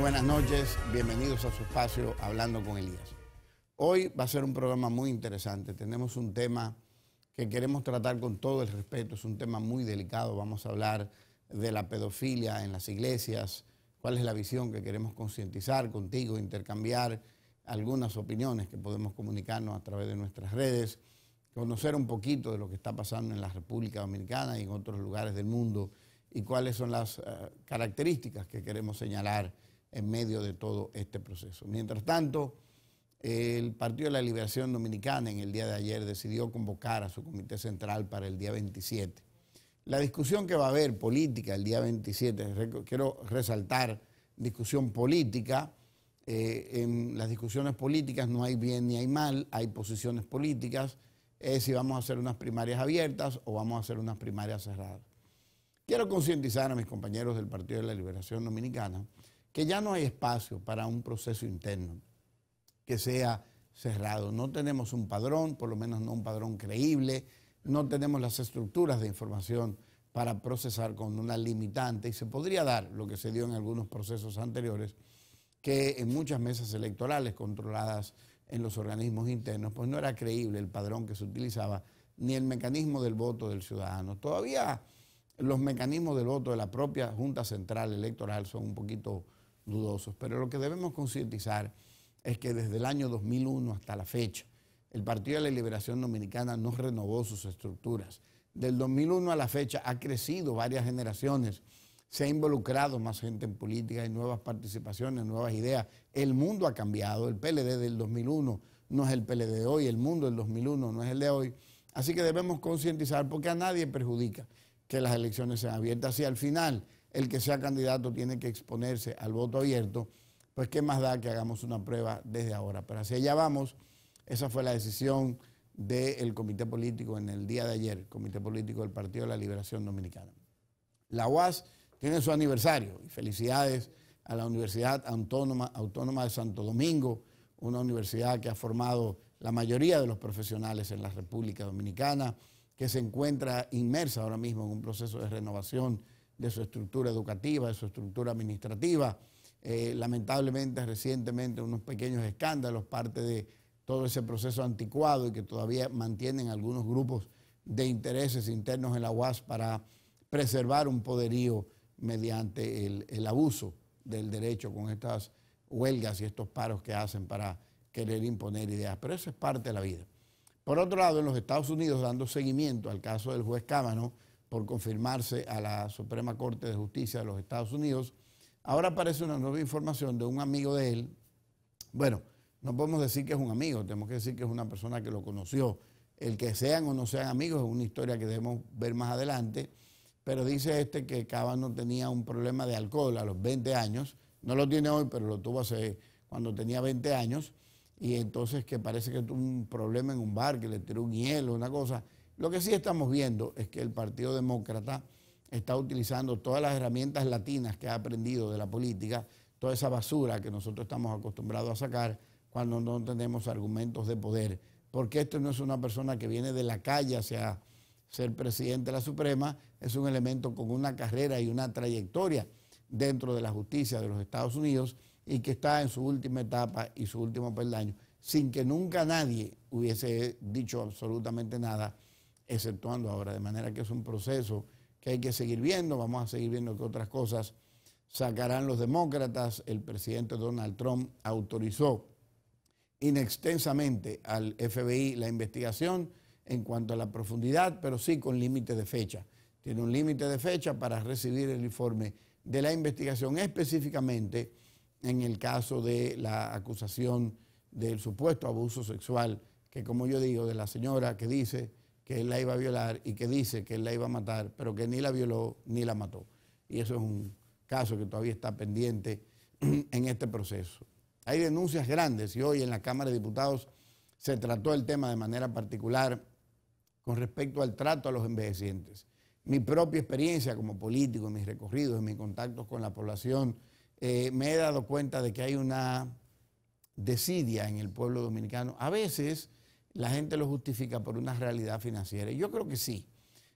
buenas noches, bienvenidos a su espacio Hablando con Elías. Hoy va a ser un programa muy interesante, tenemos un tema que queremos tratar con todo el respeto, es un tema muy delicado, vamos a hablar de la pedofilia en las iglesias, cuál es la visión que queremos concientizar contigo, intercambiar algunas opiniones que podemos comunicarnos a través de nuestras redes, conocer un poquito de lo que está pasando en la República Dominicana y en otros lugares del mundo y cuáles son las características que queremos señalar en medio de todo este proceso. Mientras tanto, el Partido de la Liberación Dominicana en el día de ayer decidió convocar a su comité central para el día 27. La discusión que va a haber política el día 27, quiero resaltar discusión política. En las discusiones políticas no hay bien ni hay mal, hay posiciones políticas, si vamos a hacer unas primarias abiertas o vamos a hacer unas primarias cerradas. Quiero concientizar a mis compañeros del Partido de la Liberación Dominicana que ya no hay espacio para un proceso interno que sea cerrado. No tenemos un padrón, por lo menos no un padrón creíble, no tenemos las estructuras de información para procesar con una limitante y se podría dar lo que se dio en algunos procesos anteriores, que en muchas mesas electorales controladas en los organismos internos, pues no era creíble el padrón que se utilizaba ni el mecanismo del voto del ciudadano. Todavía los mecanismos del voto de la propia Junta Central Electoral son un poquito dudosos, pero lo que debemos concientizar es que desde el año 2001 hasta la fecha, el Partido de la Liberación Dominicana no renovó sus estructuras. Del 2001 a la fecha ha crecido varias generaciones, se ha involucrado más gente en política, hay nuevas participaciones, nuevas ideas. El mundo ha cambiado, el PLD del 2001 no es el PLD de hoy, el mundo del 2001 no es el de hoy. Así que debemos concientizar porque a nadie perjudica que las elecciones sean abiertas. Si al final el que sea candidato tiene que exponerse al voto abierto, pues qué más da que hagamos una prueba desde ahora. Pero hacia allá vamos. Esa fue la decisión del comité político en el día de ayer, el comité político del Partido de la Liberación Dominicana. La UAS tiene su aniversario y felicidades a la Universidad Autónoma de Santo Domingo, una universidad que ha formado la mayoría de los profesionales en la República Dominicana, que se encuentra inmersa ahora mismo en un proceso de renovación de su estructura educativa, de su estructura administrativa. Lamentablemente, recientemente, unos pequeños escándalos, parte de todo ese proceso anticuado y que todavía mantienen algunos grupos de intereses internos en la UAS para preservar un poderío mediante el abuso del derecho con estas huelgas y estos paros que hacen para querer imponer ideas. Pero eso es parte de la vida. Por otro lado, en los Estados Unidos, dando seguimiento al caso del juez Kavanaugh por confirmarse a la Suprema Corte de Justicia de los Estados Unidos, ahora aparece una nueva información de un amigo de él. Bueno, no podemos decir que es un amigo, tenemos que decir que es una persona que lo conoció. El que sean o no sean amigos es una historia que debemos ver más adelante, pero dice que Kavanaugh tenía un problema de alcohol a los 20 años, no lo tiene hoy, pero lo tuvo cuando tenía 20 años, y entonces que parece que tuvo un problema en un bar, que le tiró un hielo, una cosa. Lo que sí estamos viendo es que el Partido Demócrata está utilizando todas las herramientas latinas que ha aprendido de la política, toda esa basura que nosotros estamos acostumbrados a sacar cuando no tenemos argumentos de poder. Porque esto no es una persona que viene de la calle hacia ser presidente de la Suprema, es un elemento con una carrera y una trayectoria dentro de la justicia de los Estados Unidos y que está en su última etapa y su último peldaño, sin que nunca nadie hubiese dicho absolutamente nada, exceptuando ahora. De manera que es un proceso que hay que seguir viendo, vamos a seguir viendo que otras cosas sacarán los demócratas. El presidente Donald Trump autorizó inextensamente al FBI la investigación en cuanto a la profundidad, pero sí con límite de fecha. Tiene un límite de fecha para recibir el informe de la investigación, específicamente en el caso de la acusación del supuesto abuso sexual, que como yo digo, de la señora que dice que él la iba a violar y que dice que él la iba a matar, pero que ni la violó ni la mató. Y eso es un caso que todavía está pendiente en este proceso. Hay denuncias grandes y hoy en la Cámara de Diputados se trató el tema de manera particular con respecto al trato a los envejecientes. Mi propia experiencia como político, en mis recorridos, en mis contactos con la población, me he dado cuenta de que hay una desidia en el pueblo dominicano. A veces la gente lo justifica por una realidad financiera. Y yo creo que sí.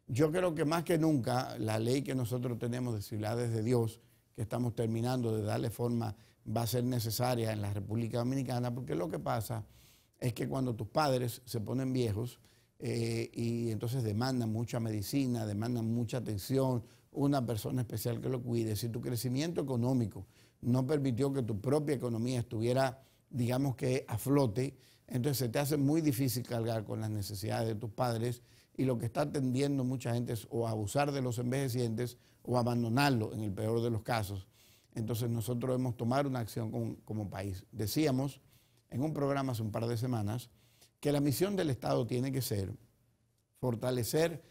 Yo creo que más que nunca la ley que nosotros tenemos de ciudades de Dios, que estamos terminando de darle forma va a ser necesaria en la República Dominicana, porque lo que pasa es que cuando tus padres se ponen viejos y entonces demandan mucha medicina, demandan mucha atención, una persona especial que lo cuide, si tu crecimiento económico no permitió que tu propia economía estuviera, digamos que a flote, entonces se te hace muy difícil cargar con las necesidades de tus padres, y lo que está tendiendo mucha gente es o a abusar de los envejecientes o a abandonarlo en el peor de los casos. Entonces nosotros debemos tomar una acción como país. Decíamos en un programa hace un par de semanas que la misión del Estado tiene que ser fortalecer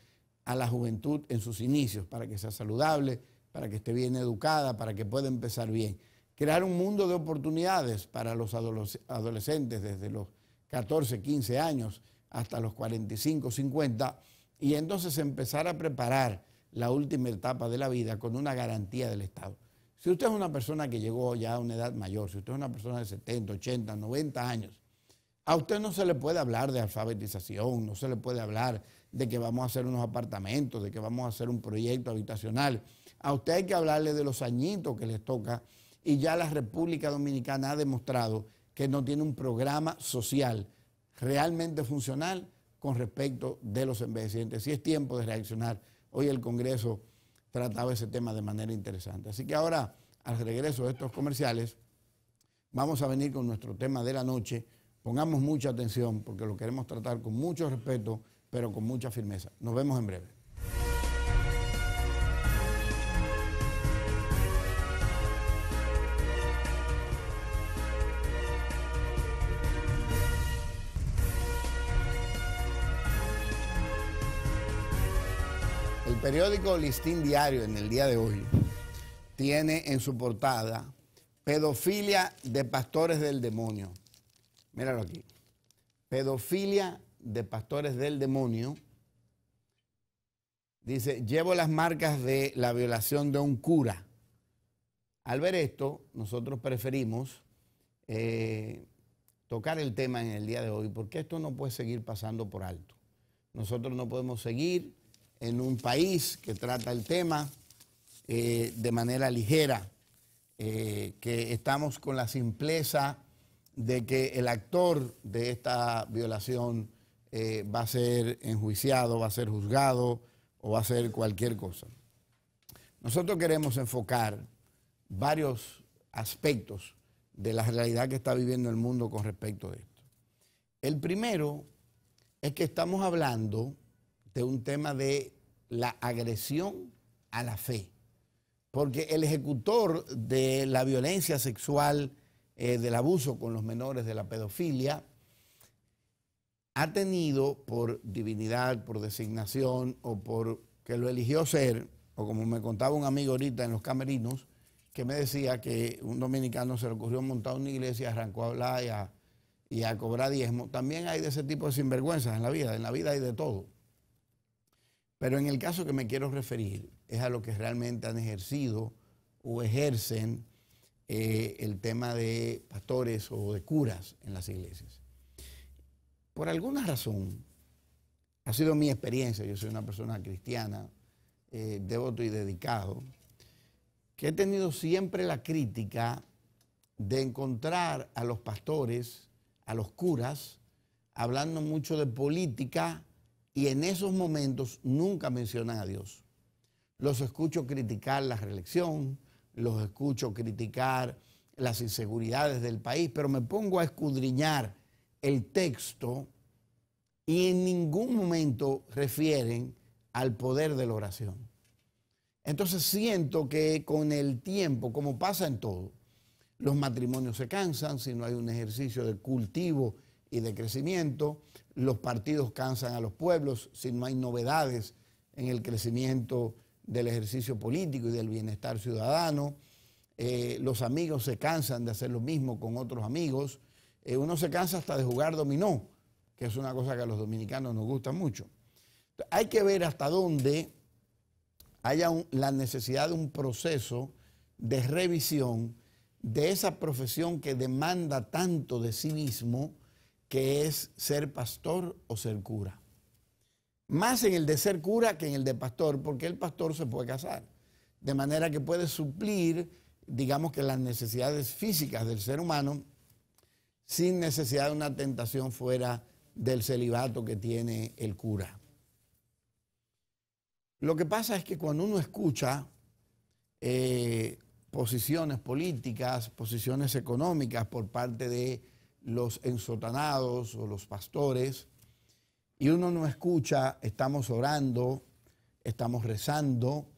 a la juventud en sus inicios para que sea saludable, para que esté bien educada, para que pueda empezar bien. Crear un mundo de oportunidades para los adolescentes desde los 14, 15 años hasta los 45, 50, y entonces empezar a preparar la última etapa de la vida con una garantía del Estado. Si usted es una persona que llegó ya a una edad mayor, si usted es una persona de 70, 80, 90 años, a usted no se le puede hablar de alfabetización, no se le puede hablar de que vamos a hacer unos apartamentos, de que vamos a hacer un proyecto habitacional. A usted hay que hablarle de los añitos que les toca, y ya la República Dominicana ha demostrado que no tiene un programa social realmente funcional con respecto de los envejecientes. Sí es tiempo de reaccionar. Hoy el Congreso trataba ese tema de manera interesante. Así que ahora, al regreso de estos comerciales, vamos a venir con nuestro tema de la noche. Pongamos mucha atención porque lo queremos tratar con mucho respeto, pero con mucha firmeza. Nos vemos en breve. El periódico Listín Diario en el día de hoy tiene en su portada pedofilia de pastores del demonio. Míralo aquí. Pedofilia de pastores del demonio. Dice, llevo las marcas de la violación de un cura. Al ver esto, nosotros preferimos tocar el tema en el día de hoy, porque esto no puede seguir pasando por alto. Nosotros no podemos seguir en un país que trata el tema de manera ligera, que estamos con la simpleza de que el actor de esta violación va a ser enjuiciado, va a ser juzgado o va a ser cualquier cosa. Nosotros queremos enfocar varios aspectos de la realidad que está viviendo el mundo con respecto a esto. El primero es que estamos hablando de un tema de la agresión a la fe, porque el ejecutor de la violencia sexual, del abuso con los menores, de la pedofilia, ha tenido por divinidad, por designación o por que lo eligió ser, o como me contaba un amigo ahorita en los camerinos, que me decía que un dominicano se le ocurrió montar una iglesia, arrancó a hablar y a cobrar diezmo. También hay de ese tipo de sinvergüenzas en la vida hay de todo. Pero en el caso que me quiero referir es a lo que realmente han ejercido o ejercen el tema de pastores o de curas en las iglesias. Por alguna razón, ha sido mi experiencia, yo soy una persona cristiana, devoto y dedicado, que he tenido siempre la crítica de encontrar a los pastores, a los curas, hablando mucho de política, y en esos momentos nunca mencionan a Dios. Los escucho criticar la reelección, los escucho criticar las inseguridades del país, pero me pongo a escudriñar el texto y en ningún momento refieren al poder de la oración. Entonces siento que con el tiempo, como pasa en todo, los matrimonios se cansan si no hay un ejercicio de cultivo y de crecimiento, los partidos cansan a los pueblos si no hay novedades en el crecimiento del ejercicio político y del bienestar ciudadano, los amigos se cansan de hacer lo mismo con otros amigos, uno se cansa hasta de jugar dominó, que es una cosa que a los dominicanos nos gusta mucho. Hay que ver hasta dónde haya la necesidad de un proceso de revisión de esa profesión que demanda tanto de sí mismo, que es ser pastor o ser cura. Más en el de ser cura que en el de pastor, porque el pastor se puede casar. De manera que puede suplir digamos que las necesidades físicas del ser humano sin necesidad de una tentación fuera del celibato que tiene el cura. Lo que pasa es que cuando uno escucha posiciones políticas, posiciones económicas por parte de los ensotanados o los pastores, y uno no escucha, estamos orando, estamos rezando,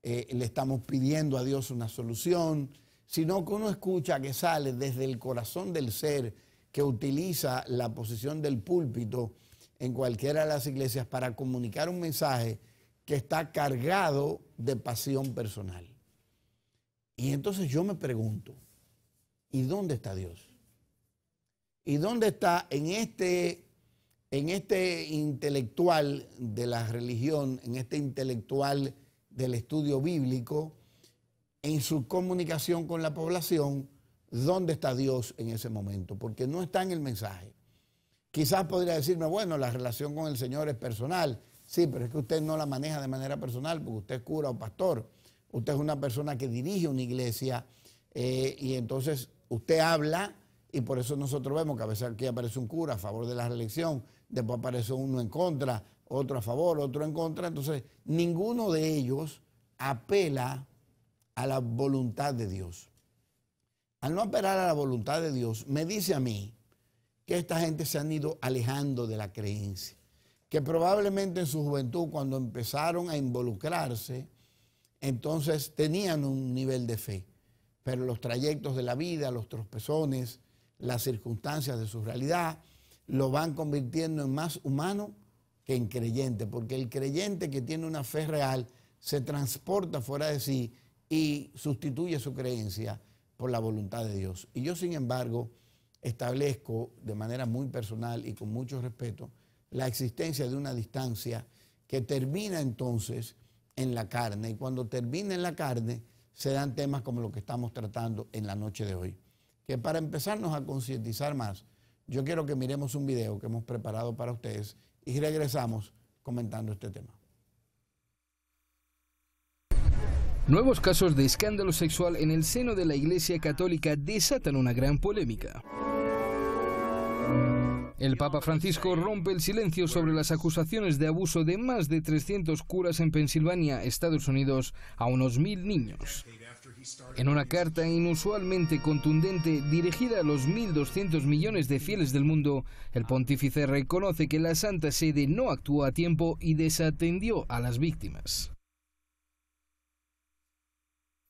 le estamos pidiendo a Dios una solución, sino que uno escucha que sale desde el corazón del ser que utiliza la posición del púlpito en cualquiera de las iglesias para comunicar un mensaje que está cargado de pasión personal. Y entonces yo me pregunto, ¿y dónde está Dios? ¿Y dónde está en este intelectual de la religión, en este intelectual del estudio bíblico, en su comunicación con la población, dónde está Dios en ese momento? Porque no está en el mensaje. Quizás podría decirme, bueno, la relación con el Señor es personal. Sí, pero es que usted no la maneja de manera personal porque usted es cura o pastor. Usted es una persona que dirige una iglesia y entonces usted habla y por eso nosotros vemos que a veces aquí aparece un cura a favor de la reelección, después aparece uno en contra, otro a favor, otro en contra. Entonces, ninguno de ellos apela a la voluntad de Dios. Al no apelar a la voluntad de Dios, me dice a mí que esta gente se han ido alejando de la creencia, que probablemente en su juventud, cuando empezaron a involucrarse, entonces tenían un nivel de fe, pero los trayectos de la vida, los tropezones, las circunstancias de su realidad, lo van convirtiendo en más humano que en creyente, porque el creyente que tiene una fe real se transporta fuera de sí y sustituye su creencia por la voluntad de Dios. Y yo, sin embargo, establezco de manera muy personal y con mucho respeto la existencia de una distancia que termina entonces en la carne. Y cuando termina en la carne, se dan temas como lo que estamos tratando en la noche de hoy. Que para empezarnos a concientizar más, yo quiero que miremos un video que hemos preparado para ustedes y regresamos comentando este tema. Nuevos casos de escándalo sexual en el seno de la Iglesia Católica desatan una gran polémica. El Papa Francisco rompe el silencio sobre las acusaciones de abuso de más de 300 curas en Pensilvania, Estados Unidos, a unos 1000 niños. En una carta inusualmente contundente dirigida a los 1.200 millones de fieles del mundo, el pontífice reconoce que la Santa Sede no actuó a tiempo y desatendió a las víctimas.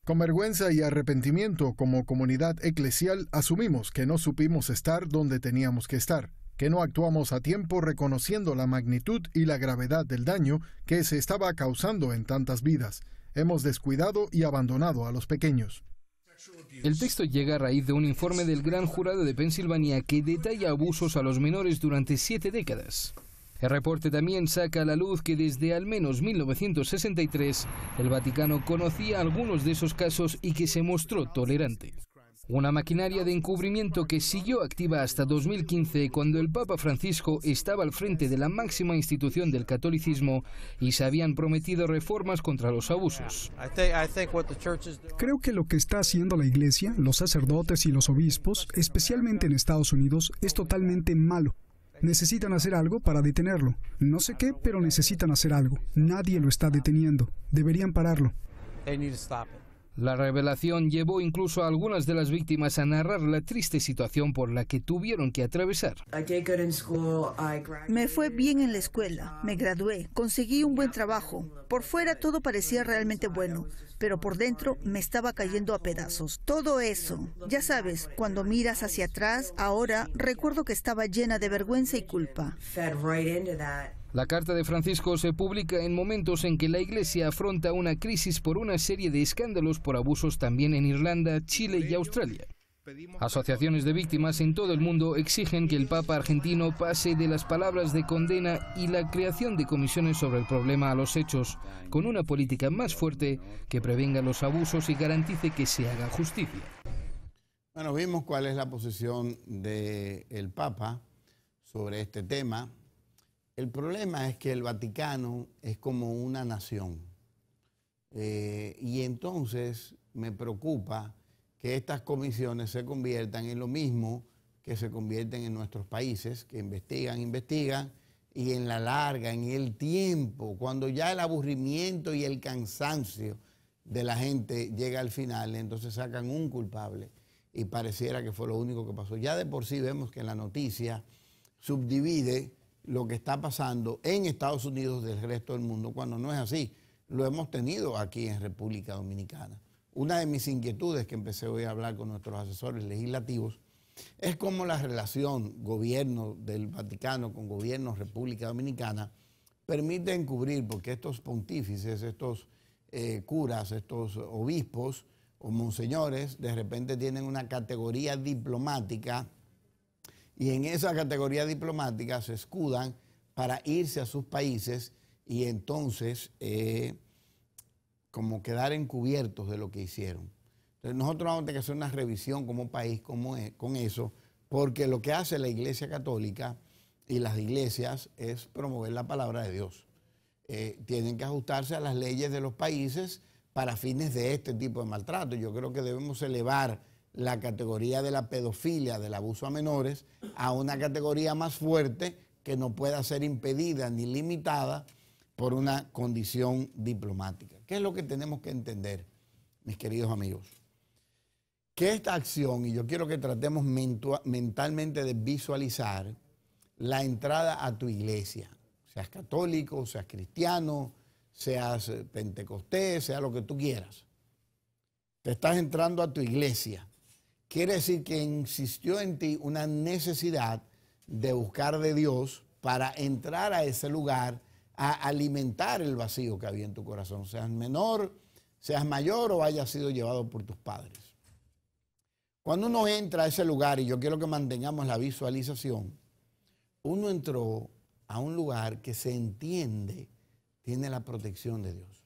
Con vergüenza y arrepentimiento como comunidad eclesial asumimos que no supimos estar donde teníamos que estar, que no actuamos a tiempo reconociendo la magnitud y la gravedad del daño que se estaba causando en tantas vidas. Hemos descuidado y abandonado a los pequeños. El texto llega a raíz de un informe del Gran Jurado de Pensilvania que detalla abusos a los menores durante 7 décadas. El reporte también saca a la luz que desde al menos 1963 el Vaticano conocía algunos de esos casos y que se mostró tolerante. Una maquinaria de encubrimiento que siguió activa hasta 2015, cuando el Papa Francisco estaba al frente de la máxima institución del catolicismo y se habían prometido reformas contra los abusos. Creo que lo que está haciendo la Iglesia, los sacerdotes y los obispos, especialmente en Estados Unidos, es totalmente malo. Necesitan hacer algo para detenerlo. No sé qué, pero necesitan hacer algo. Nadie lo está deteniendo. Deberían pararlo. La revelación llevó incluso a algunas de las víctimas a narrar la triste situación por la que tuvieron que atravesar. Me fue bien en la escuela, me gradué, conseguí un buen trabajo. Por fuera todo parecía realmente bueno, pero por dentro me estaba cayendo a pedazos. Todo eso, ya sabes, cuando miras hacia atrás, ahora recuerdo que estaba llena de vergüenza y culpa. La carta de Francisco se publica en momentos en que la Iglesia afronta una crisis por una serie de escándalos por abusos también en Irlanda, Chile y Australia. Asociaciones de víctimas en todo el mundo exigen que el Papa argentino pase de las palabras de condena y la creación de comisiones sobre el problema a los hechos, con una política más fuerte que prevenga los abusos y garantice que se haga justicia. Bueno, vimos cuál es la posición del Papa sobre este tema. El problema es que el Vaticano es como una nación y entonces me preocupa que estas comisiones se conviertan en lo mismo que se convierten en nuestros países, que investigan, y en la larga, en el tiempo, cuando ya el aburrimiento y el cansancio de la gente llega al final, entonces sacan un culpable y pareciera que fue lo único que pasó. Ya de por sí vemos que la noticia subdivide lo que está pasando en Estados Unidos del resto del mundo, cuando no es así. Lo hemos tenido aquí en República Dominicana. Una de mis inquietudes que empecé hoy a hablar con nuestros asesores legislativos es cómo la relación gobierno del Vaticano con gobierno de República Dominicana permite encubrir, porque estos pontífices, estos curas, estos obispos o monseñores, de repente tienen una categoría diplomática y en esa categoría diplomática se escudan para irse a sus países y entonces como quedar encubiertos de lo que hicieron. Entonces nosotros vamos a tener que hacer una revisión como país con eso, porque lo que hace la Iglesia Católica y las iglesias es promover la palabra de Dios. Tienen que ajustarse a las leyes de los países para fines de este tipo de maltrato. Yo creo que debemos elevar la categoría de la pedofilia, del abuso a menores, a una categoría más fuerte que no pueda ser impedida ni limitada por una condición diplomática. ¿Qué es lo que tenemos que entender, mis queridos amigos? Que esta acción, y yo quiero que tratemos mentalmente de visualizar la entrada a tu iglesia, seas católico, seas cristiano, seas pentecostés, sea lo que tú quieras. Te estás entrando a tu iglesia. Quiere decir que existió en ti una necesidad de buscar de Dios para entrar a ese lugar a alimentar el vacío que había en tu corazón, seas menor, seas mayor o hayas sido llevado por tus padres. Cuando uno entra a ese lugar, y yo quiero que mantengamos la visualización, uno entró a un lugar que se entiende tiene la protección de Dios.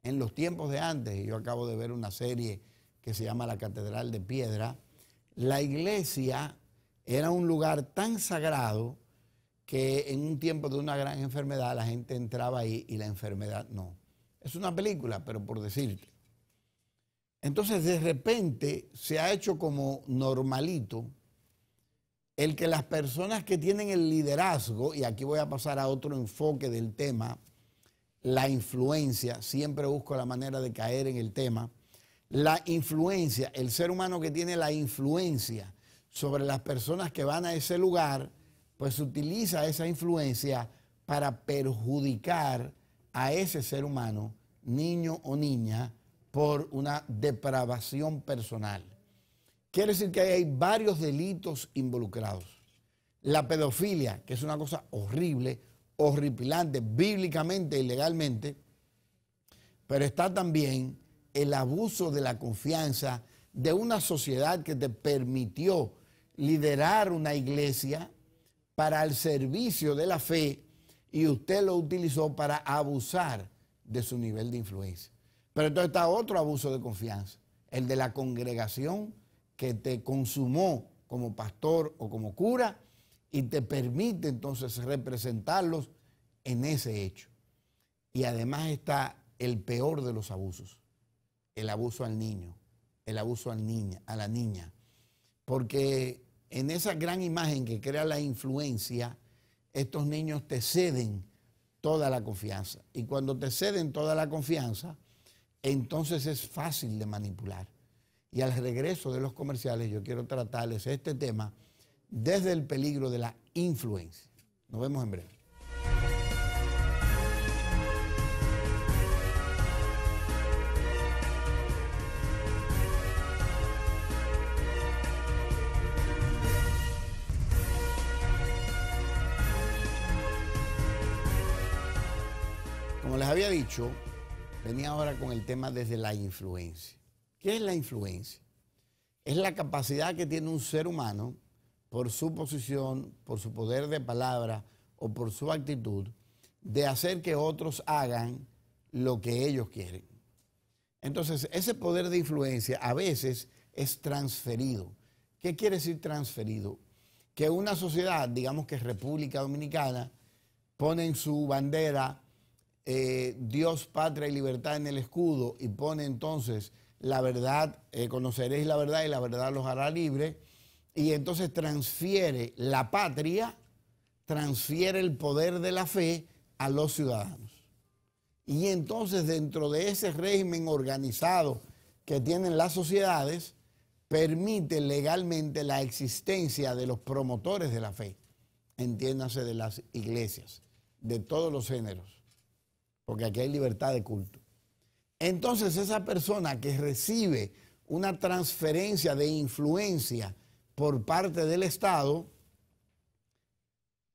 En los tiempos de antes, y yo acabo de ver una serie que se llama La Catedral de Piedra, la iglesia era un lugar tan sagrado que en un tiempo de una gran enfermedad la gente entraba ahí y la enfermedad no. Es una película, pero por decirte. Entonces de repente se ha hecho como normalito el que las personas que tienen el liderazgo, y aquí voy a pasar a otro enfoque del tema, la influencia, siempre busco la manera de caer en el tema, la influencia, el ser humano que tiene la influencia sobre las personas que van a ese lugar, pues utiliza esa influencia para perjudicar a ese ser humano, niño o niña, por una depravación personal. Quiere decir que hay varios delitos involucrados. La pedofilia, que es una cosa horrible, horripilante, bíblicamente y legalmente, pero está también el abuso de la confianza de una sociedad que te permitió liderar una iglesia para el servicio de la fe y usted lo utilizó para abusar de su nivel de influencia. Pero entonces está otro abuso de confianza, el de la congregación que te consumó como pastor o como cura y te permite entonces representarlos en ese hecho. Y además está el peor de los abusos, el abuso al niño, el abuso a la niña. Porque en esa gran imagen que crea la influencia, estos niños te ceden toda la confianza. Y cuando te ceden toda la confianza, entonces es fácil de manipular. Y al regreso de los comerciales yo quiero tratarles este tema desde el peligro de la influencia. Nos vemos en breve. Como les había dicho, venía ahora con el tema desde la influencia. ¿Qué es la influencia? Es la capacidad que tiene un ser humano por su posición, por su poder de palabra o por su actitud de hacer que otros hagan lo que ellos quieren. Entonces, ese poder de influencia a veces es transferido. ¿Qué quiere decir transferido? Que una sociedad, digamos que República Dominicana, pone en su bandera Dios, patria y libertad en el escudo y pone entonces la verdad, conoceréis la verdad y la verdad los hará libres. Y entonces transfiere la patria, transfiere el poder de la fe a los ciudadanos. Y entonces dentro de ese régimen organizado que tienen las sociedades, permite legalmente la existencia de los promotores de la fe, entiéndase de las iglesias, de todos los géneros, porque aquí hay libertad de culto. Entonces esa persona que recibe una transferencia de influencia por parte del Estado,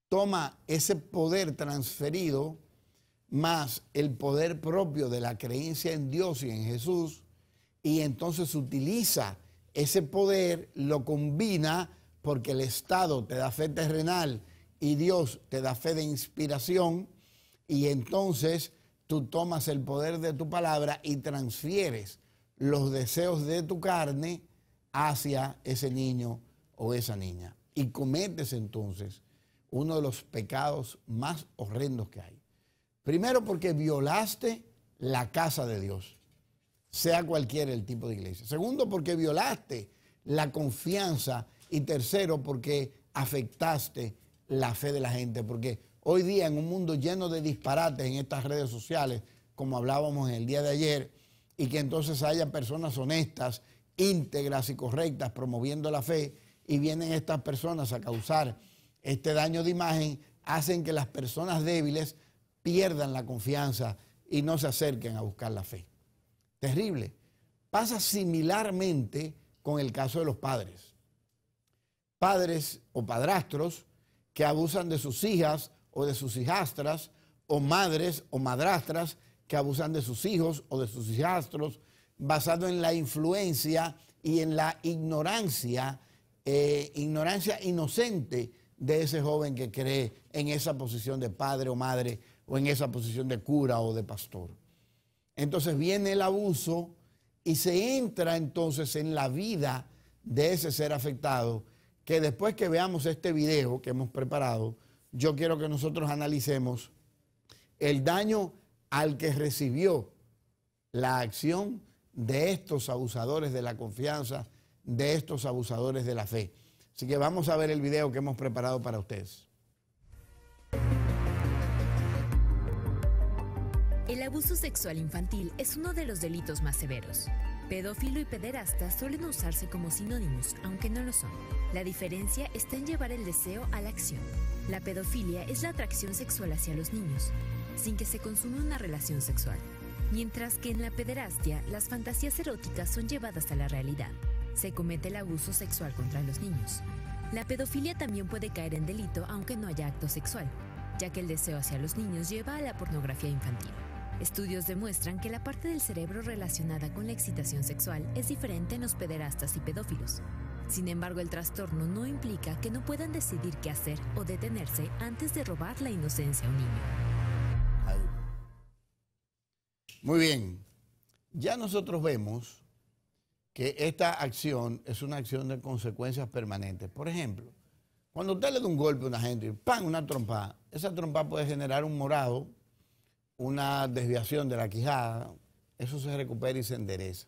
toma ese poder transferido más el poder propio de la creencia en Dios y en Jesús, y entonces utiliza ese poder, lo combina porque el Estado te da fe terrenal y Dios te da fe de inspiración, y entonces tú tomas el poder de tu palabra y transfieres los deseos de tu carne hacia ese niño o esa niña. Y cometes entonces uno de los pecados más horrendos que hay. Primero porque violaste la casa de Dios, sea cualquiera el tipo de iglesia. Segundo porque violaste la confianza. Y tercero porque afectaste la fe de la gente. Porque hoy día en un mundo lleno de disparates en estas redes sociales, como hablábamos en el día de ayer, y que entonces haya personas honestas, íntegras y correctas promoviendo la fe, y vienen estas personas a causar este daño de imagen, hacen que las personas débiles pierdan la confianza y no se acerquen a buscar la fe. Terrible. Pasa similarmente con el caso de los padres. Padres o padrastros que abusan de sus hijas o de sus hijastras, o madres o madrastras que abusan de sus hijos o de sus hijastros, basado en la influencia y en la ignorancia inocente de ese joven que cree en esa posición de padre o madre, o en esa posición de cura o de pastor. Entonces viene el abuso y se entra entonces en la vida de ese ser afectado, que después que veamos este video que hemos preparado, yo quiero que nosotros analicemos el daño al que recibió la acción de estos abusadores de la confianza, de estos abusadores de la fe. Así que vamos a ver el video que hemos preparado para ustedes. El abuso sexual infantil es uno de los delitos más severos. Pedófilo y pederasta suelen usarse como sinónimos, aunque no lo son. La diferencia está en llevar el deseo a la acción. La pedofilia es la atracción sexual hacia los niños, sin que se consuma una relación sexual. Mientras que en la pederastia, las fantasías eróticas son llevadas a la realidad. Se comete el abuso sexual contra los niños. La pedofilia también puede caer en delito aunque no haya acto sexual, ya que el deseo hacia los niños lleva a la pornografía infantil. Estudios demuestran que la parte del cerebro relacionada con la excitación sexual es diferente en los pederastas y pedófilos. Sin embargo, el trastorno no implica que no puedan decidir qué hacer o detenerse antes de robar la inocencia a un niño. Muy bien, ya nosotros vemos que esta acción es una acción de consecuencias permanentes. Por ejemplo, cuando usted le da un golpe a una gente, ¡pam!, una trompada, esa trompada puede generar un morado, una desviación de la quijada, eso se recupera y se endereza.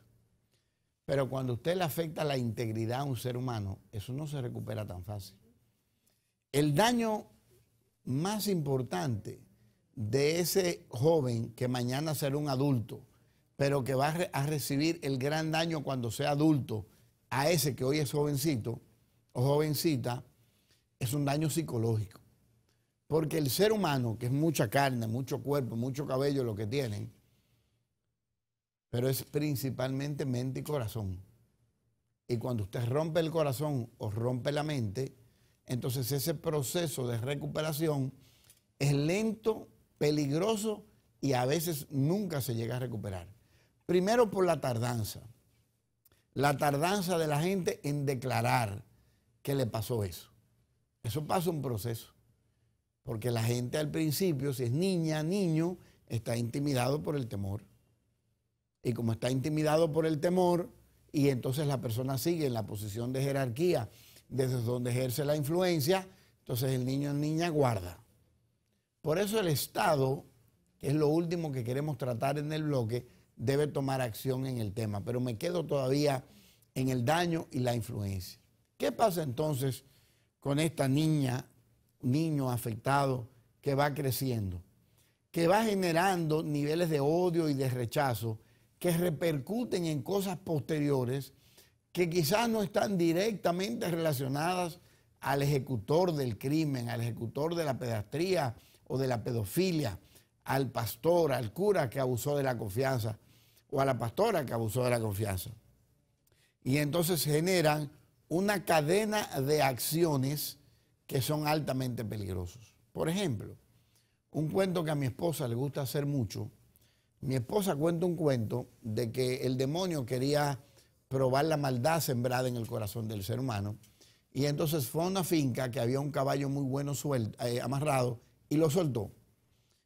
Pero cuando usted le afecta la integridad a un ser humano, eso no se recupera tan fácil. El daño más importante de ese joven que mañana será un adulto, pero que va a recibir el gran daño cuando sea adulto, a ese que hoy es jovencito o jovencita, es un daño psicológico. Porque el ser humano, que es mucha carne, mucho cuerpo, mucho cabello lo que tienen, pero es principalmente mente y corazón. Y cuando usted rompe el corazón o rompe la mente, entonces ese proceso de recuperación es lento, peligroso y a veces nunca se llega a recuperar. Primero por la tardanza de la gente en declarar que le pasó eso. Eso pasa un proceso. Porque la gente al principio, si es niña, niño, está intimidado por el temor. Y como está intimidado por el temor, y entonces la persona sigue en la posición de jerarquía, desde donde ejerce la influencia, entonces el niño o niña guarda. Por eso el Estado, que es lo último que queremos tratar en el bloque, debe tomar acción en el tema, pero me quedo todavía en el daño y la influencia. ¿Qué pasa entonces con esta niño afectado que va creciendo, que va generando niveles de odio y de rechazo que repercuten en cosas posteriores que quizás no están directamente relacionadas al ejecutor del crimen, al ejecutor de la pedastría o de la pedofilia, al pastor, al cura que abusó de la confianza o a la pastora que abusó de la confianza? Y entonces generan una cadena de acciones que son altamente peligrosos. Por ejemplo, un cuento que a mi esposa le gusta hacer mucho. Mi esposa cuenta un cuento de que el demonio quería probar la maldad sembrada en el corazón del ser humano, y entonces fue a una finca que había un caballo muy bueno amarrado y lo soltó.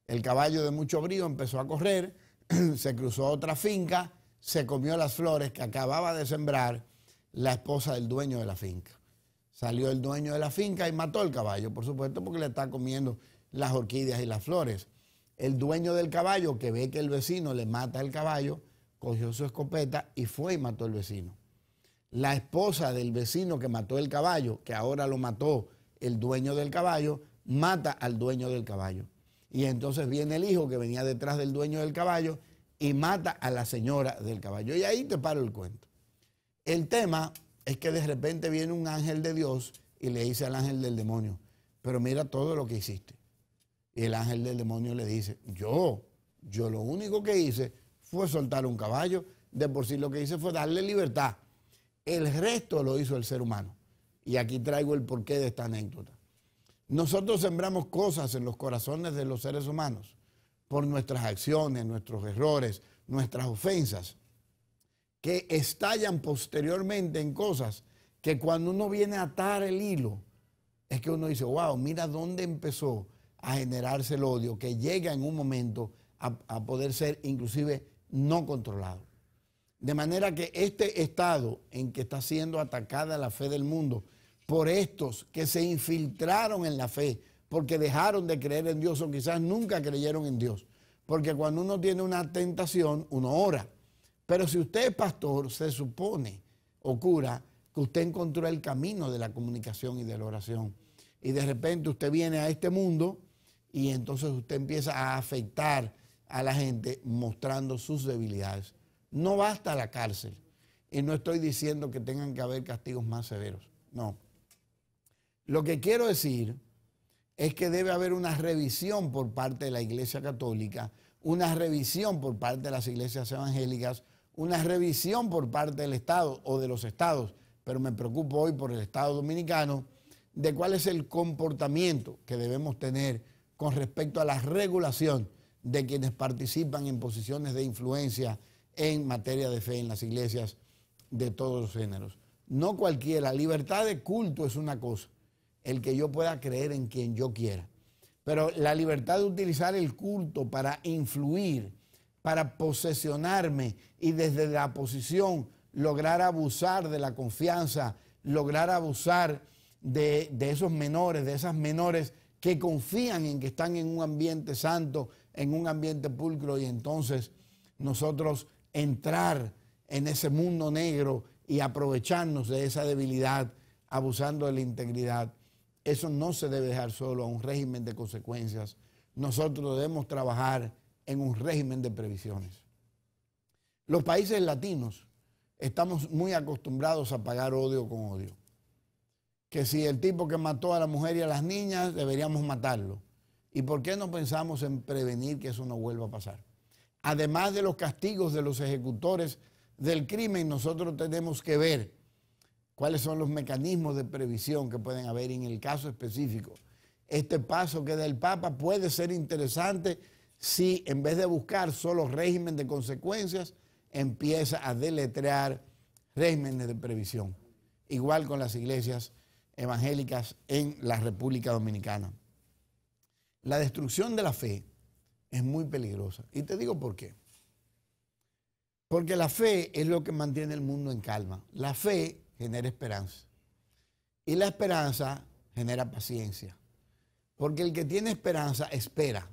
El caballo de mucho brío empezó a correr, se cruzó a otra finca, se comió las flores que acababa de sembrar la esposa del dueño de la finca. Salió el dueño de la finca y mató al caballo, por supuesto, porque le está comiendo las orquídeas y las flores. El dueño del caballo, que ve que el vecino le mata al caballo, cogió su escopeta y fue y mató al vecino. La esposa del vecino que mató el caballo, que ahora lo mató el dueño del caballo, mata al dueño del caballo. Y entonces viene el hijo que venía detrás del dueño del caballo y mata a la señora del caballo. Y ahí te paro el cuento. El tema es que de repente viene un ángel de Dios y le dice al ángel del demonio, pero mira todo lo que hiciste. Y el ángel del demonio le dice, yo lo único que hice fue soltar un caballo, de por sí lo que hice fue darle libertad. El resto lo hizo el ser humano. Y aquí traigo el porqué de esta anécdota. Nosotros sembramos cosas en los corazones de los seres humanos por nuestras acciones, nuestros errores, nuestras ofensas, que estallan posteriormente en cosas que cuando uno viene a atar el hilo, es que uno dice, wow, mira dónde empezó a generarse el odio, que llega en un momento a poder ser inclusive no controlado. De manera que este estado en que está siendo atacada la fe del mundo por estos que se infiltraron en la fe, porque dejaron de creer en Dios o quizás nunca creyeron en Dios, porque cuando uno tiene una tentación, uno ora. Pero si usted es pastor, se supone o cura que usted encontró el camino de la comunicación y de la oración. Y de repente usted viene a este mundo y entonces usted empieza a afectar a la gente mostrando sus debilidades. No basta la cárcel. Y no estoy diciendo que tengan que haber castigos más severos. No. Lo que quiero decir es que debe haber una revisión por parte de la Iglesia Católica, una revisión por parte de las iglesias evangélicas, una revisión por parte del Estado o de los estados, pero me preocupo hoy por el Estado dominicano, de cuál es el comportamiento que debemos tener con respecto a la regulación de quienes participan en posiciones de influencia en materia de fe en las iglesias de todos los géneros. No cualquiera, libertad de culto es una cosa, el que yo pueda creer en quien yo quiera, pero la libertad de utilizar el culto para influir, para posesionarme y desde la posición lograr abusar de la confianza, lograr abusar de esos menores, de esas menores que confían en que están en un ambiente santo, en un ambiente pulcro, y entonces nosotros entrar en ese mundo negro y aprovecharnos de esa debilidad, abusando de la integridad. Eso no se debe dejar solo a un régimen de consecuencias. Nosotros debemos trabajar en un régimen de previsiones. Los países latinos estamos muy acostumbrados a pagar odio con odio. Que si el tipo que mató a la mujer y a las niñas, deberíamos matarlo. ¿Y por qué no pensamos en prevenir que eso no vuelva a pasar? Además de los castigos de los ejecutores del crimen, nosotros tenemos que ver cuáles son los mecanismos de previsión que pueden haber. En el caso específico, este paso que da el Papa puede ser interesante si en vez de buscar solo régimen de consecuencias, empieza a deletrear regímenes de previsión. Igual con las iglesias evangélicas en la República Dominicana. La destrucción de la fe es muy peligrosa. Y te digo por qué. Porque la fe es lo que mantiene el mundo en calma. La fe genera esperanza. Y la esperanza genera paciencia. Porque el que tiene esperanza espera.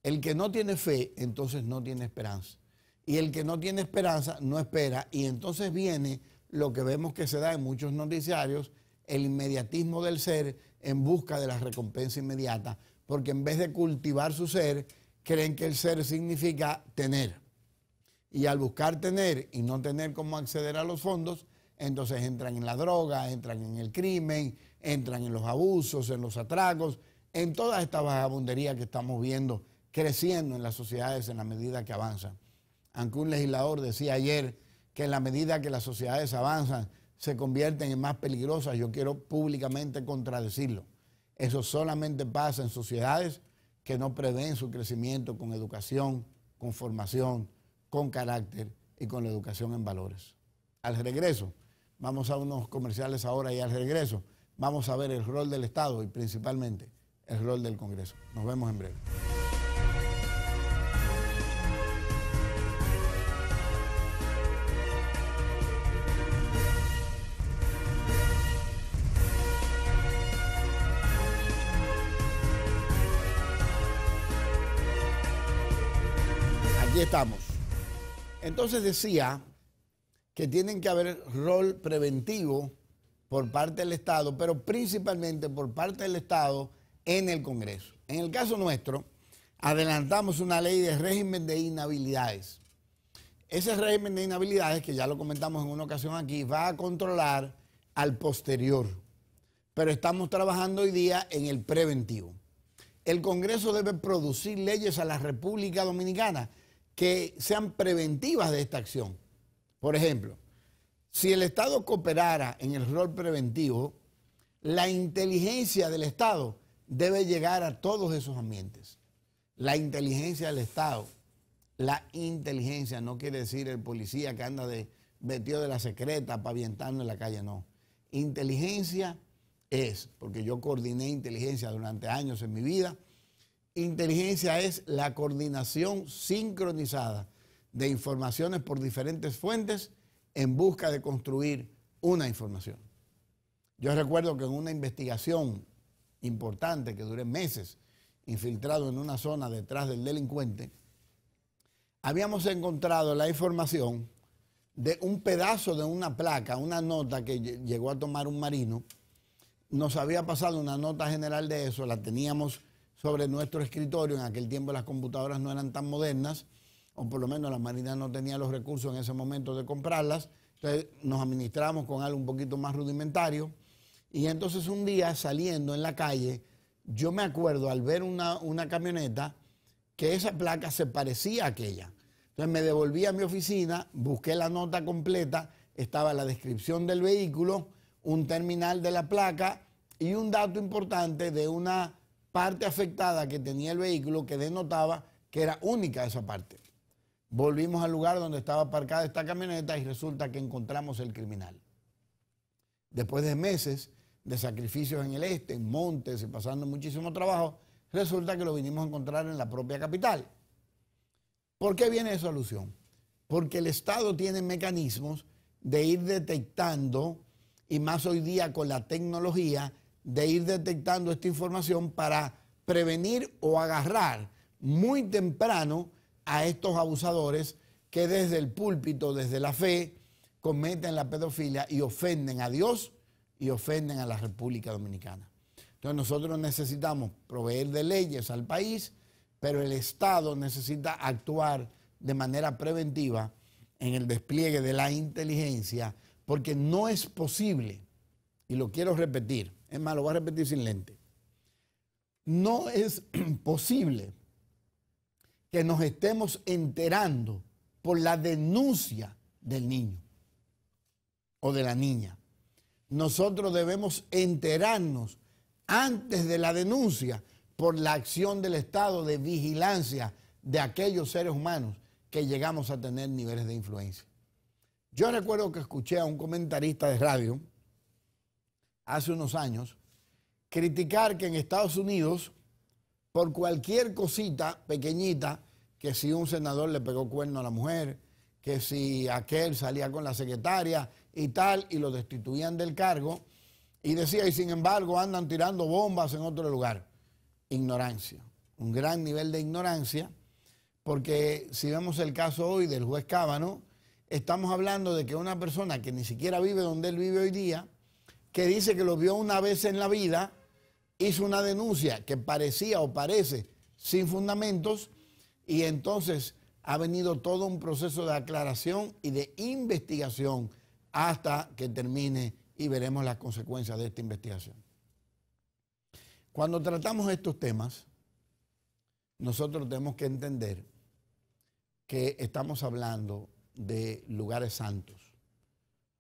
El que no tiene fe, entonces no tiene esperanza. Y el que no tiene esperanza no espera. Y entonces viene lo que vemos que se da en muchos noticiarios, el inmediatismo del ser en busca de la recompensa inmediata, porque en vez de cultivar su ser, creen que el ser significa tener. Y al buscar tener y no tener cómo acceder a los fondos, entonces entran en la droga, entran en el crimen, entran en los abusos, en los atracos, en toda esta vagabundería que estamos viendo creciendo en las sociedades en la medida que avanzan. Aunque un legislador decía ayer que en la medida que las sociedades avanzan se convierten en más peligrosas, yo quiero públicamente contradecirlo. Eso solamente pasa en sociedades que no prevén su crecimiento con educación, con formación, con carácter y con la educación en valores. Al regreso, vamos a unos comerciales ahora y al regreso vamos a ver el rol del Estado y principalmente el rol del Congreso. Nos vemos en breve. Aquí estamos. Entonces decía que tienen que haber rol preventivo por parte del Estado, pero principalmente por parte del Estado en el Congreso. En el caso nuestro, adelantamos una ley de régimen de inhabilidades. Ese régimen de inhabilidades, que ya lo comentamos en una ocasión aquí, va a controlar al posterior, pero estamos trabajando hoy día en el preventivo. El Congreso debe producir leyes a la República Dominicana que sean preventivas de esta acción. Por ejemplo, si el Estado cooperara en el rol preventivo, la inteligencia del Estado debe llegar a todos esos ambientes. La inteligencia del Estado, la inteligencia no quiere decir el policía que anda vestido de la secreta pavientando en la calle, no. Inteligencia es, porque yo coordiné inteligencia durante años en mi vida, inteligencia es la coordinación sincronizada de informaciones por diferentes fuentes en busca de construir una información. Yo recuerdo que en una investigación importante que duré meses infiltrado en una zona detrás del delincuente, habíamos encontrado la información de un pedazo de una placa, una nota que llegó a tomar un marino. Nos había pasado una nota general de eso, la teníamos sobre nuestro escritorio. En aquel tiempo las computadoras no eran tan modernas, o por lo menos la Marina no tenía los recursos en ese momento de comprarlas. Entonces nos administramos con algo un poquito más rudimentario. Y entonces un día saliendo en la calle, yo me acuerdo al ver una camioneta que esa placa se parecía a aquella. Entonces me devolví a mi oficina, busqué la nota completa, estaba la descripción del vehículo, un terminal de la placa y un dato importante de una parte afectada que tenía el vehículo que denotaba que era única esa parte. Volvimos al lugar donde estaba aparcada esta camioneta y resulta que encontramos el criminal. Después de meses de sacrificios en el este, en montes y pasando muchísimo trabajo, resulta que lo vinimos a encontrar en la propia capital. ¿Por qué viene esa solución? Porque el Estado tiene mecanismos de ir detectando, y más hoy día con la tecnología, de ir detectando esta información para prevenir o agarrar muy temprano a estos abusadores que desde el púlpito, desde la fe, cometen la pedofilia y ofenden a Dios y ofenden a la República Dominicana. Entonces nosotros necesitamos proveer de leyes al país, pero el Estado necesita actuar de manera preventiva en el despliegue de la inteligencia, porque no es posible, y lo quiero repetir, es más, lo voy a repetir sin lente, no es posible que nos estemos enterando por la denuncia del niño o de la niña. Nosotros debemos enterarnos antes de la denuncia por la acción del Estado de vigilancia de aquellos seres humanos que llegamos a tener niveles de influencia. Yo recuerdo que escuché a un comentarista de radio hace unos años criticar que en Estados Unidos, por cualquier cosita pequeñita, que si un senador le pegó cuerno a la mujer, que si aquel salía con la secretaria y tal, y lo destituían del cargo, y decía, y sin embargo andan tirando bombas en otro lugar. Ignorancia, un gran nivel de ignorancia, Porque si vemos el caso hoy del juez Cábano, estamos hablando de que una persona que ni siquiera vive donde él vive hoy día, que dice que lo vio una vez en la vida, hizo una denuncia que parecía o parece sin fundamentos, y entonces ha venido todo un proceso de aclaración y de investigación hasta que termine y veremos las consecuencias de esta investigación. Cuando tratamos estos temas, nosotros tenemos que entender que estamos hablando de lugares santos,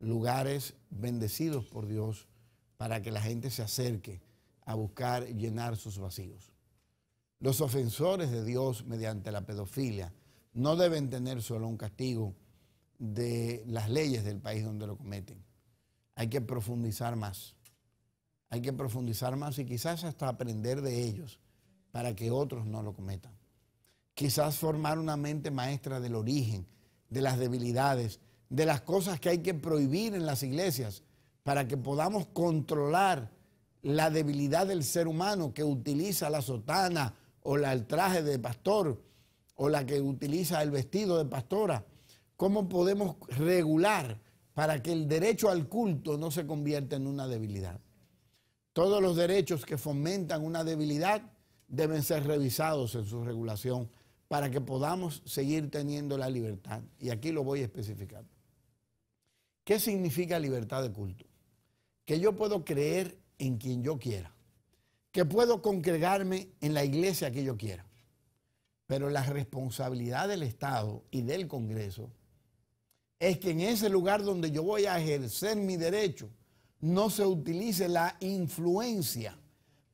lugares bendecidos por Dios para que la gente se acerque a buscar llenar sus vacíos. Los ofensores de Dios mediante la pedofilia no deben tener solo un castigo de las leyes del país donde lo cometen. Hay que profundizar más. Hay que profundizar más y quizás hasta aprender de ellos para que otros no lo cometan. Quizás formar una mente maestra del origen, de las debilidades, de las cosas que hay que prohibir en las iglesias para que podamos controlar la debilidad del ser humano que utiliza la sotana o el traje de pastor o la que utiliza el vestido de pastora. ¿Cómo podemos regular para que el derecho al culto no se convierta en una debilidad? Todos los derechos que fomentan una debilidad deben ser revisados en su regulación para que podamos seguir teniendo la libertad. Y aquí lo voy a especificar. ¿Qué significa libertad de culto? Que yo puedo creer en quien yo quiera, que puedo congregarme en la iglesia que yo quiera, pero la responsabilidad del Estado y del Congreso es que en ese lugar donde yo voy a ejercer mi derecho no se utilice la influencia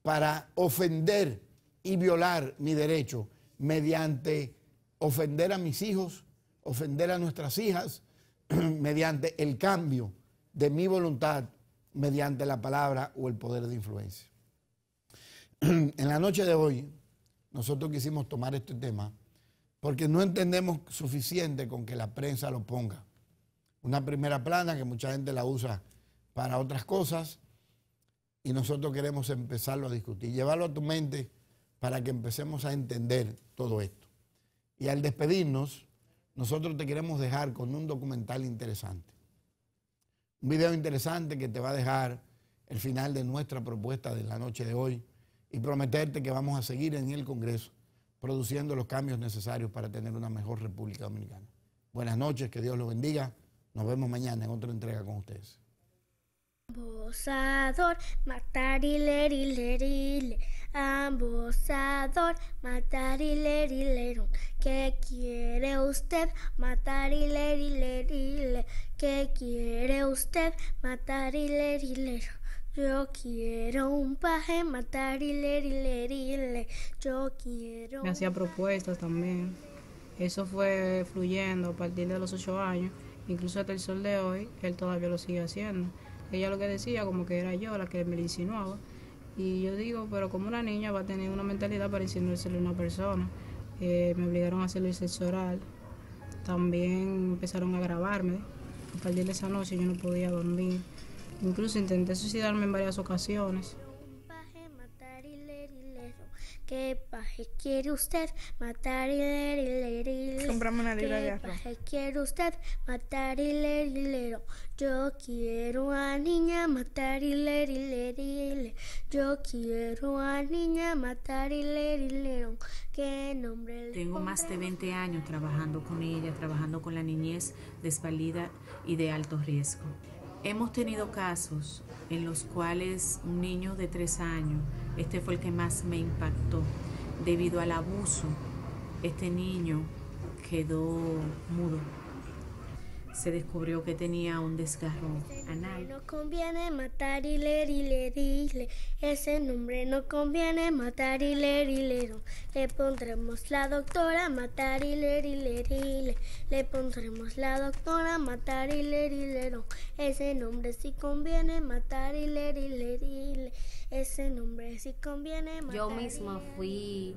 para ofender y violar mi derecho mediante ofender a mis hijos, ofender a nuestras hijas, mediante el cambio de mi voluntad, mediante la palabra o el poder de influencia. En la noche de hoy, nosotros quisimos tomar este tema porque no entendemos suficiente con que la prensa lo ponga. Una primera plana que mucha gente la usa para otras cosas y nosotros queremos empezarlo a discutir, llevarlo a tu mente para que empecemos a entender todo esto. Y al despedirnos, nosotros te queremos dejar con un documental interesante. Un video interesante que te va a dejar el final de nuestra propuesta de la noche de hoy y prometerte que vamos a seguir en el Congreso produciendo los cambios necesarios para tener una mejor República Dominicana. Buenas noches, que Dios los bendiga. Nos vemos mañana en otra entrega con ustedes. Ambosador, matar y lerile. Ambosador, matar y lerilero. ¿Qué quiere usted? Matar y lerile. ¿Qué quiere usted? Matar y lerilero. Yo quiero un paje, matar y lerile. Yo quiero. Me hacía propuestas también. Eso fue fluyendo a partir de los 8 años. Incluso hasta el sol de hoy, él todavía lo sigue haciendo. Ella lo que decía, como que era yo la que me lo insinuaba. Y yo digo, pero como una niña va a tener una mentalidad para insinuárselo a una persona. Me obligaron a hacerle el sexo oral. También empezaron a grabarme. A partir de esa noche yo no podía dormir. Incluso intenté suicidarme en varias ocasiones. ¿Qué paje quiere usted? Matar y lerilero. Comprame una libra de arroz. ¿Qué paje quiere usted? Matar y lerilero. Yo quiero a niña matar y lerilero. Yo quiero a niña matar y lerilero. ¿Qué nombre le Tengo más de 20 años trabajando con ella, trabajando con la niñez desvalida y de alto riesgo. Hemos tenido casos en los cuales un niño de 3 años, este fue el que más me impactó. Debido al abuso, este niño quedó mudo. Se descubrió que tenía un desgarro anal. No conviene matar y lerile. Ese nombre no conviene matar y lerilero. Le pondremos la doctora matar y lerile. Le pondremos la doctora matar y lerilero. Ese nombre sí conviene matar y lerile. Ese nombre sí conviene matar. Yo misma fui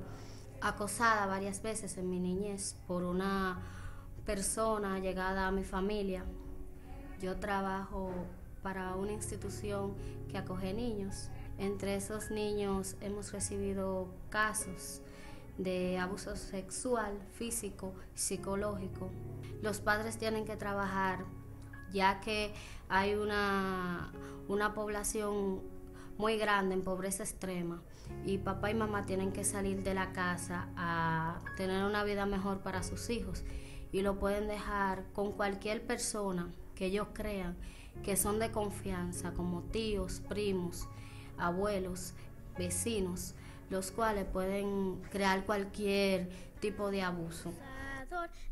acosada varias veces en mi niñez por una persona llegada a mi familia. Yo trabajo para una institución que acoge niños. Entre esos niños hemos recibido casos de abuso sexual, físico, psicológico. Los padres tienen que trabajar, ya que hay una población muy grande en pobreza extrema, y papá y mamá tienen que salir de la casa a tener una vida mejor para sus hijos, y lo pueden dejar con cualquier persona que ellos crean que son de confianza, como tíos, primos, abuelos, vecinos, los cuales pueden crear cualquier tipo de abuso.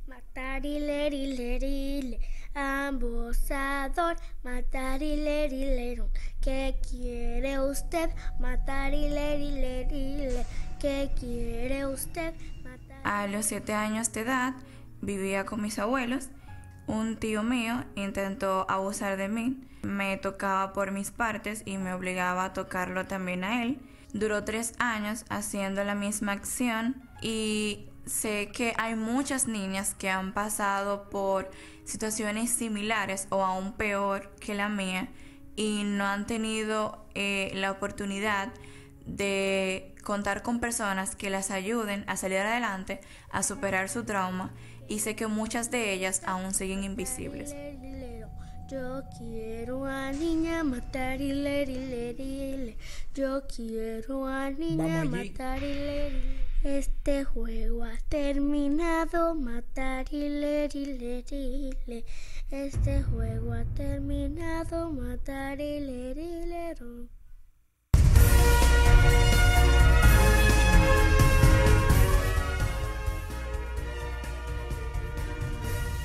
Matar y lerile, abusador, matar y lerile, ¿qué quiere usted? Matar y lerile, ¿qué quiere usted? A los 7 años de edad vivía con mis abuelos. Un tío mío intentó abusar de mí, me tocaba por mis partes y me obligaba a tocarlo también a él. Duró 3 años haciendo la misma acción, y sé que hay muchas niñas que han pasado por situaciones similares o aún peor que la mía y no han tenido la oportunidad de contar con personas que las ayuden a salir adelante, a superar su trauma, y sé que muchas de ellas aún siguen invisibles. Yo quiero a niña matar y lerile. Yo quiero a niña matar y lerile. Este juego ha terminado, matar y lerile. Este juego ha terminado, matar y lerile.